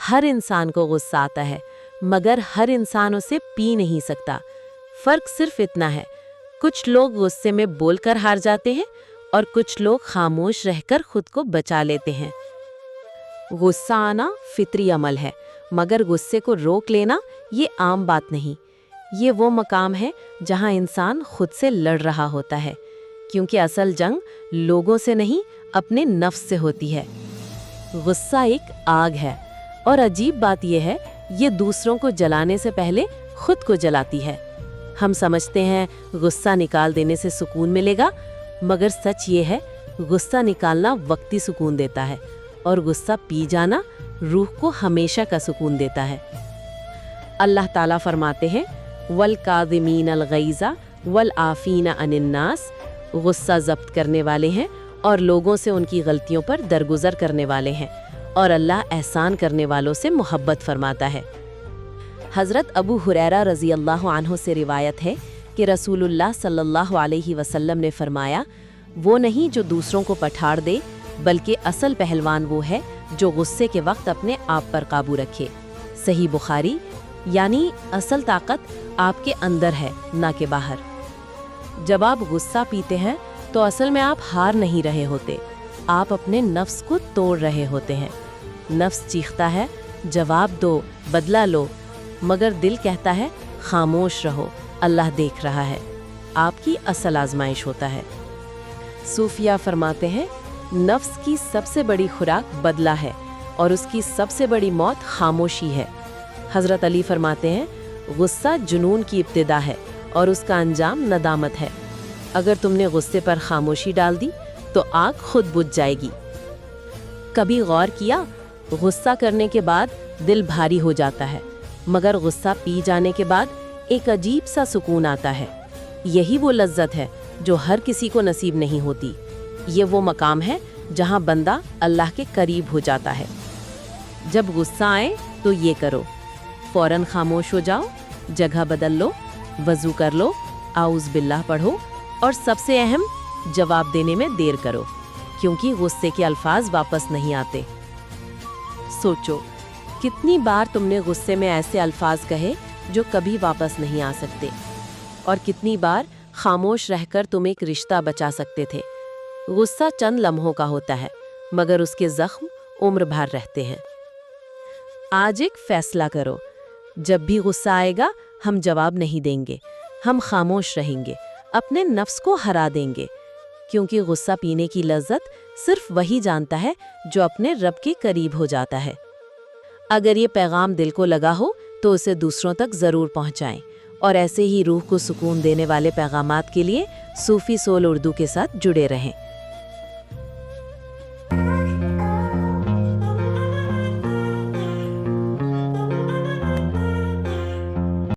हर इंसान को गुस्सा आता है, मगर हर इंसान उसे पी नहीं सकता। फर्क सिर्फ इतना है, कुछ लोग गुस्से में बोलकर हार जाते हैं और कुछ लोग खामोश रहकर खुद को बचा लेते हैं। गुस्सा आना फितरी अमल है, मगर गुस्से को रोक लेना ये आम बात नहीं। ये वो मकाम है जहाँ इंसान खुद से लड़ रहा होता है, क्योंकि असल जंग लोगों से नहीं, अपने नफ्स से होती है। गुस्सा एक आग है और अजीब बात यह है, ये दूसरों को जलाने से पहले खुद को जलाती है। हम समझते हैं गुस्सा निकाल देने से सुकून मिलेगा, मगर सच ये है गुस्सा निकालना वक्ती सुकून देता है और गुस्सा पी जाना रूह को हमेशा का सुकून देता है। अल्लाह ताला फरमाते हैं, वल काज़िमीन अल गैज़ा वल आफ़ीना अनिन नास, गुस्सा ज़ब्त करने वाले हैं और लोगों से उनकी गलतियों पर दरगुजर करने वाले हैं, और अल्लाह एहसान करने वालों से मोहब्बत फरमाता है। हज़रत अबू हुरैरा रज़ी अल्लाहु अन्हु से रिवायत है कि रसूलुल्लाह सल्लल्लाहु अलैहि वसल्लम ने फरमाया, वो नहीं जो दूसरों को पठाड़ दे, बल्कि असल पहलवान वो है जो गुस्से के वक्त अपने आप पर काबू रखे। सही बुखारी। यानी असल ताकत आपके अंदर है, ना कि बाहर। जब आप गुस्सा पीते हैं तो असल में आप हार नहीं रहे होते, आप अपने नफ्स को तोड़ रहे होते हैं। नफ्स चीखता है, जवाब दो, बदला लो, मगर दिल कहता है, खामोश रहो, अल्लाह देख रहा है। आपकी असल आजमाइश होता है। सूफिया फरमाते हैं, नफ्स की सबसे बड़ी खुराक बदला है और उसकी सबसे बड़ी मौत खामोशी है। हज़रत अली फरमाते हैं, गुस्सा जुनून की इब्तिदा है और उसका अंजाम नदामत है। अगर तुमने गुस्से पर खामोशी डाल दी तो आग खुद बुझ जाएगी। कभी गौर किया, गुस्सा करने के बाद दिल भारी हो जाता है, मगर गुस्सा पी जाने के बाद एक अजीब सा सुकून आता है। यही वो लज्जत है जो हर किसी को नसीब नहीं होती। ये वो मकाम है जहाँ बंदा अल्लाह के करीब हो जाता है। जब गुस्सा आए तो ये करो, फौरन खामोश हो जाओ, जगह बदल लो, वज़ू कर लो, आउज़ बिल्लाह पढ़ो, और सबसे अहम, जवाब देने में देर करो, क्योंकि गुस्से के अल्फाज वापस नहीं आते। सोचो, कितनी बार तुमने गुस्से में ऐसे अल्फाज कहे जो कभी वापस नहीं आ सकते, और कितनी बार खामोश रहकर तुम एक रिश्ता बचा सकते थे। गुस्सा चंद लम्हों का होता है, मगर उसके जख्म उम्र भर रहते हैं। आज एक फैसला करो, जब भी गुस्सा आएगा हम जवाब नहीं देंगे, हम खामोश रहेंगे, अपने नफ्स को हरा देंगे, क्योंकि गुस्सा पीने की लज्जत सिर्फ वही जानता है जो अपने रब के करीब हो जाता है। अगर ये पैगाम दिल को लगा हो तो उसे दूसरों तक ज़रूर पहुंचाएं, और ऐसे ही रूह को सुकून देने वाले पैगामात के लिए सूफी सोल उर्दू के साथ जुड़े रहें।